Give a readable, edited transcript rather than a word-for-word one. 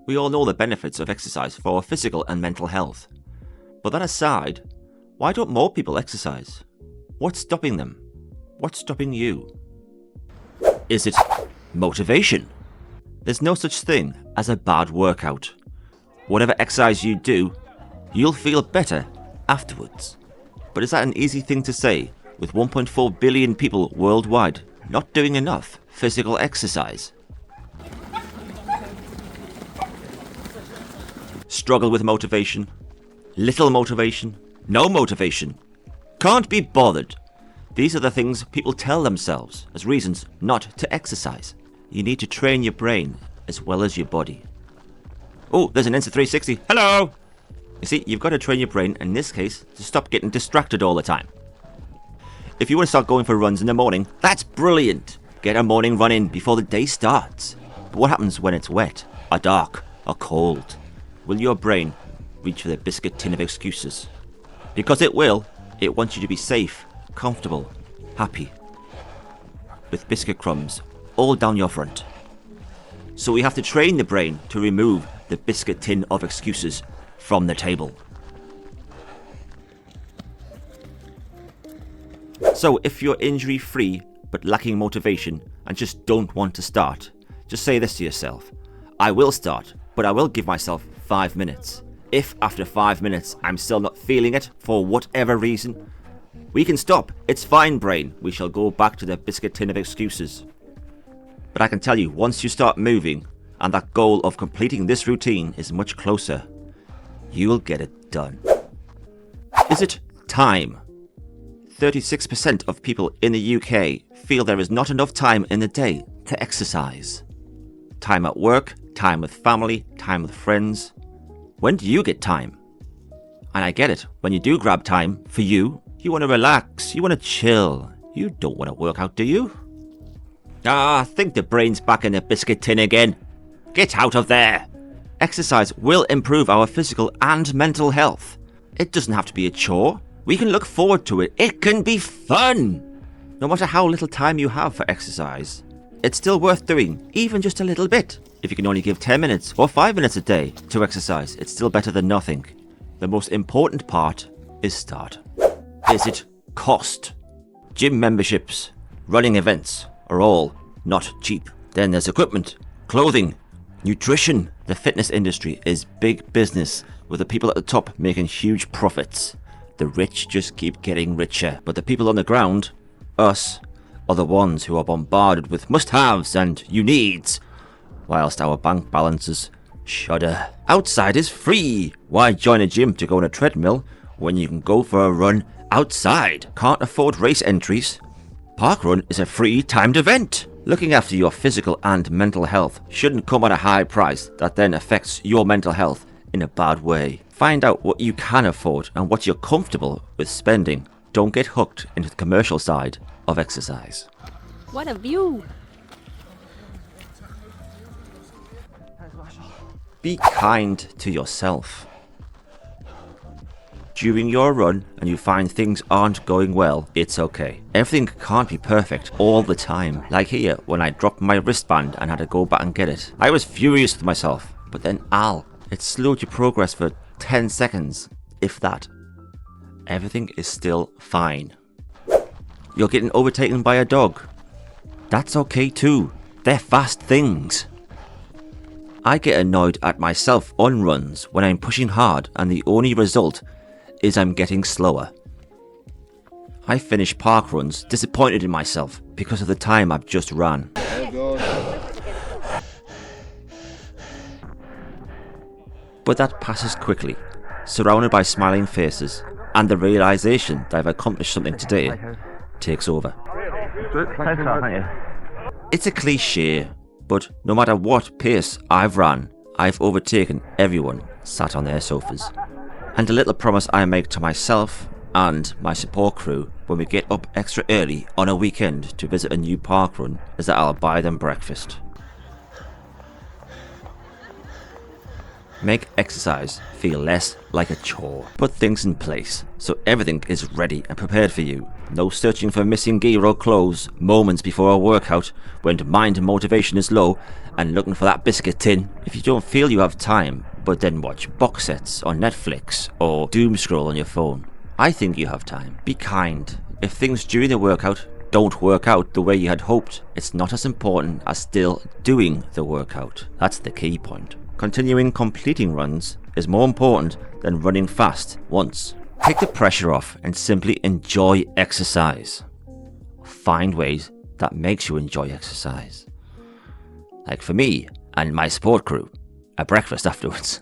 We all know the benefits of exercise for our physical and mental health. But that aside, why don't more people exercise? What's stopping them? What's stopping you? Is it motivation? There's no such thing as a bad workout. Whatever exercise you do, you'll feel better afterwards. But is that an easy thing to say with 1.4 billion people worldwide not doing enough physical exercise? Struggle with motivation, little motivation, no motivation, can't be bothered. These are the things people tell themselves as reasons not to exercise. You need to train your brain as well as your body. Oh, there's an Insta360. Hello! You see, you've got to train your brain, in this case, to stop getting distracted all the time. If you want to start going for runs in the morning, that's brilliant. Get a morning run in before the day starts. But what happens when it's wet, or dark, or cold? Will your brain reach for the biscuit tin of excuses? Because it will. It wants you to be safe, comfortable, happy, with biscuit crumbs all down your front. So we have to train the brain to remove the biscuit tin of excuses from the table. So if you're injury free but lacking motivation and just don't want to start, just say this to yourself: I will start, but I will give myself 5 minutes. If after 5 minutes I'm still not feeling it for whatever reason, we can stop. It's fine, brain. We shall go back to the biscuit tin of excuses. But I can tell you, once you start moving and that goal of completing this routine is much closer, you'll get it done. Is it time? 36% of people in the UK feel there is not enough time in the day to exercise. Time at work, time with family, time with friends. When do you get time? And I get it, when you do grab time for you, you want to relax, you want to chill. You don't want to work out, do you? I think the brain's back in the biscuit tin again. Get out of there! Exercise will improve our physical and mental health. It doesn't have to be a chore. We can look forward to it. It can be fun! No matter how little time you have for exercise, it's still worth doing, even just a little bit. If you can only give 10 minutes or 5 minutes a day to exercise, it's still better than nothing. The most important part is start. Is it cost? Gym memberships, running events are all not cheap. Then there's equipment, clothing, nutrition. The fitness industry is big business, with the people at the top making huge profits. The rich just keep getting richer, but the people on the ground, us, are the ones who are bombarded with must-haves and you-needs, whilst our bank balances shudder. Outside is free. Why join a gym to go on a treadmill when you can go for a run outside? Can't afford race entries? Parkrun is a free timed event. Looking after your physical and mental health shouldn't come at a high price that then affects your mental health in a bad way. Find out what you can afford and what you're comfortable with spending. Don't get hooked into the commercial side of exercise. What a view! Be kind to yourself. During your run and you find things aren't going well, it's okay. Everything can't be perfect all the time. Like here, when I dropped my wristband and had to go back and get it. I was furious with myself, but then it slowed your progress for 10 seconds, if that. Everything is still fine. You're getting overtaken by a dog. That's okay too. They're fast things. I get annoyed at myself on runs when I'm pushing hard and the only result is I'm getting slower. I finish park runs disappointed in myself because of the time I've just ran. But that passes quickly, surrounded by smiling faces, and the realization that I've accomplished something today takes over. It's a cliche, but no matter what pace I've ran, I've overtaken everyone sat on their sofas. And a little promise I make to myself and my support crew when we get up extra early on a weekend to visit a new park run is that I'll buy them breakfast. Make exercise feel less like a chore. Put things in place so everything is ready and prepared for you No searching for missing gear or clothes moments before a workout when mind and motivation is low and looking for that biscuit tin. If you don't feel you have time, but then watch box sets on Netflix or doom scroll on your phone, I think you have time. Be kind. If things during the workout don't work out the way you had hoped, it's not as important as still doing the workout. That's the key point. Continuing completing runs is more important than running fast once. Take the pressure off and simply enjoy exercise. Find ways that makes you enjoy exercise. Like for me and my support crew, a breakfast afterwards.